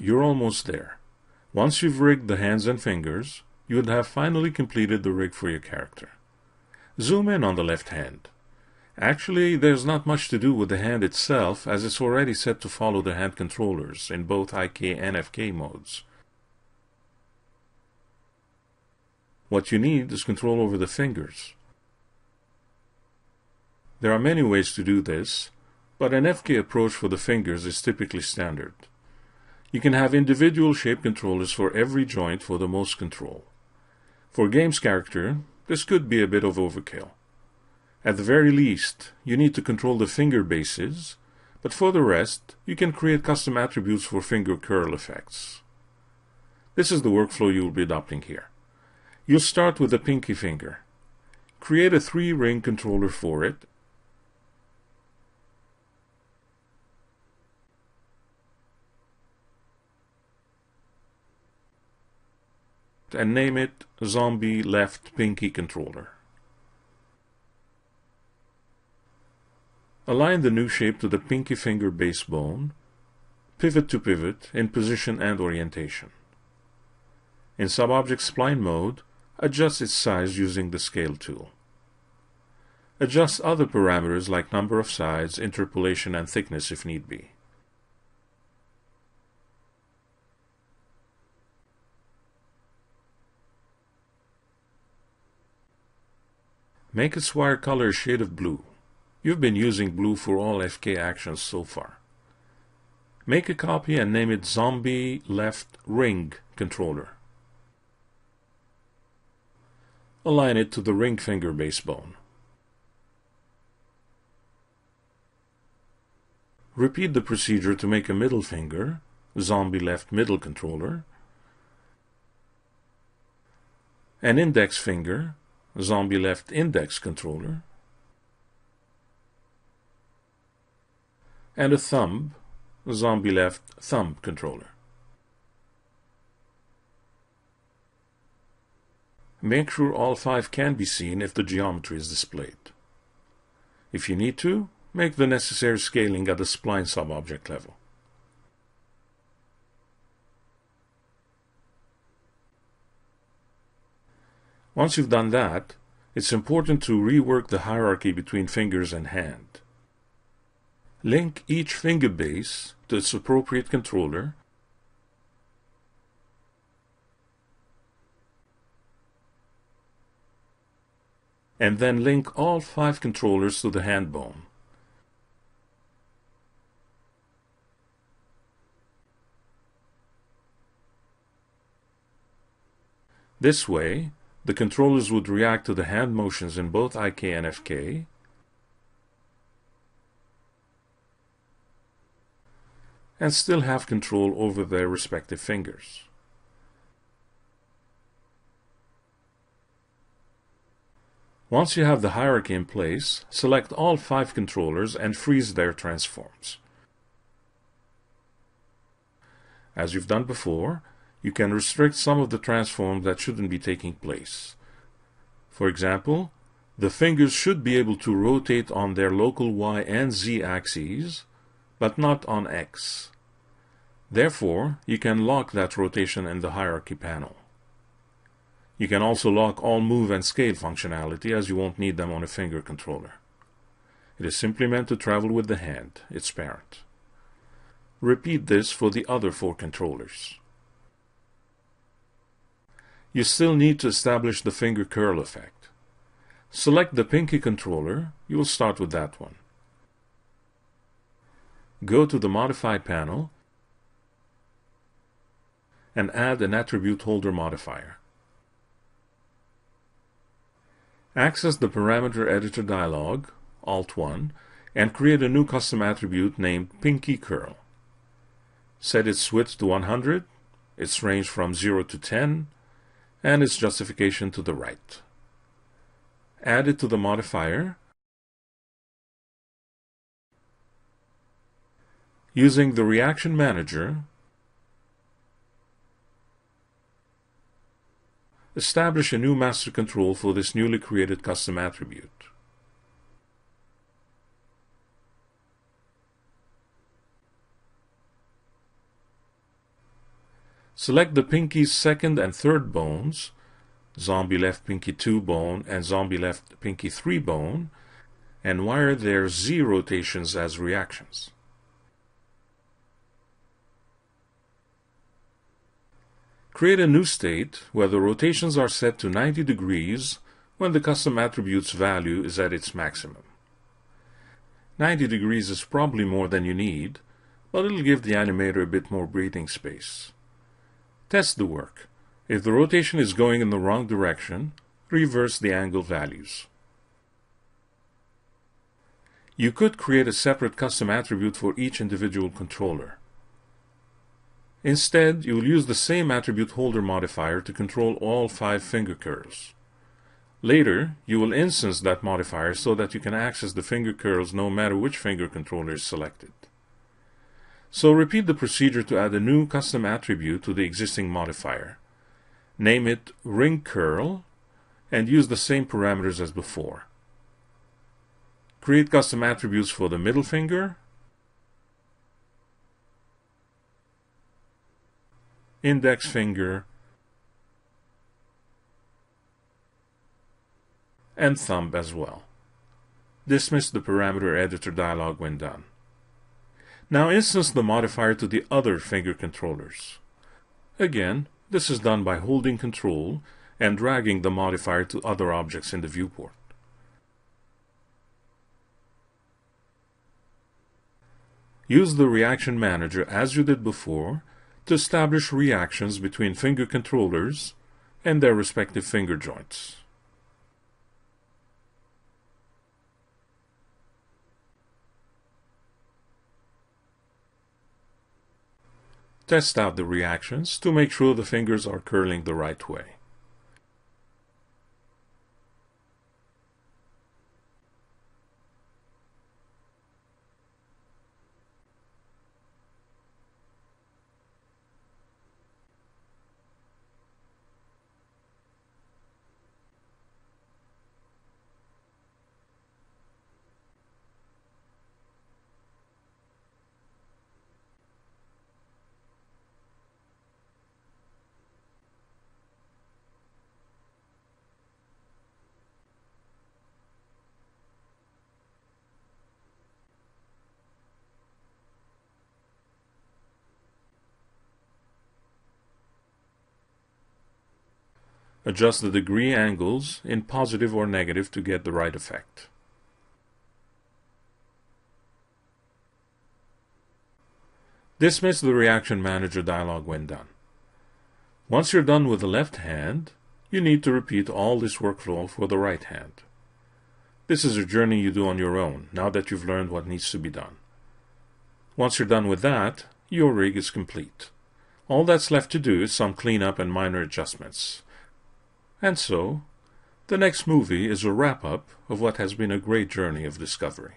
You're almost there. Once you've rigged the hands and fingers, you would have finally completed the rig for your character. Zoom in on the left hand. Actually, there's not much to do with the hand itself, as it's already set to follow the hand controllers in both IK and FK modes. What you need is control over the fingers. There are many ways to do this, but an FK approach for the fingers is typically standard. You can have individual shape controllers for every joint for the most control. For a games character, this could be a bit of overkill. At the very least, you need to control the finger bases, but for the rest, you can create custom attributes for finger curl effects. This is the workflow you will be adopting here. You'll start with the pinky finger. Create a 3-ring controller for it, and name it Zombie Left Pinky Controller. Align the new shape to the pinky finger base bone, pivot to pivot in position and orientation. In Subobject Spline mode, adjust its size using the Scale tool. Adjust other parameters like number of sides, interpolation, and thickness if need be. Make its wire color a shade of blue. You've been using blue for all FK actions so far. Make a copy and name it Zombie Left Ring Controller. Align it to the ring finger base bone. Repeat the procedure to make a middle finger, Zombie Left Middle Controller, an index finger, Zombie Left Index Controller, and a thumb, Zombie Left Thumb Controller. Make sure all 5 can be seen if the geometry is displayed. If you need to, make the necessary scaling at the spline subobject level. Once you've done that, it's important to rework the hierarchy between fingers and hand. Link each finger base to its appropriate controller and then link all 5 controllers to the hand bone. This way, the controllers would react to the hand motions in both IK and FK, and still have control over their respective fingers. Once you have the hierarchy in place, select all 5 controllers and freeze their transforms. As you've done before, you can restrict some of the transforms that shouldn't be taking place. For example, the fingers should be able to rotate on their local Y and Z axes, but not on X. Therefore, you can lock that rotation in the hierarchy panel. You can also lock all move and scale functionality, as you won't need them on a finger controller. It is simply meant to travel with the hand, its parent. Repeat this for the other 4 controllers. You still need to establish the finger curl effect. Select the pinky controller. You will start with that one. Go to the Modify panel and add an attribute holder modifier. Access the Parameter Editor dialog, Alt-1, and create a new custom attribute named Pinky Curl. Set its width to 100, its range from 0 to 10, and its justification to the right. Add it to the modifier. Using the Reaction Manager, establish a new master control for this newly created custom attribute. Select the pinky's second and third bones, zombie left pinky 2 bone and zombie left pinky 3 bone, and wire their Z rotations as reactions. Create a new state where the rotations are set to 90 degrees when the custom attribute's value is at its maximum. 90 degrees is probably more than you need, but it'll give the animator a bit more breathing space. Test the work. If the rotation is going in the wrong direction, reverse the angle values. You could create a separate custom attribute for each individual controller. Instead, you will use the same attribute holder modifier to control all 5 finger curls. Later, you will instance that modifier so that you can access the finger curls no matter which finger controller is selected. So repeat the procedure to add a new custom attribute to the existing modifier. Name it ring curl and use the same parameters as before. Create custom attributes for the middle finger, index finger, and thumb as well. Dismiss the parameter editor dialog when done. Now instance the modifier to the other finger controllers. Again, this is done by holding Control and dragging the modifier to other objects in the viewport. Use the Reaction Manager as you did before to establish reactions between finger controllers and their respective finger joints. Test out the reactions to make sure the fingers are curling the right way. Adjust the degree angles in positive or negative to get the right effect. Dismiss the Reaction Manager dialog when done. Once you're done with the left hand, you need to repeat all this workflow for the right hand. This is a journey you do on your own, now that you've learned what needs to be done. Once you're done with that, your rig is complete. All that's left to do is some cleanup and minor adjustments. And so, the next movie is a wrap-up of what has been a great journey of discovery.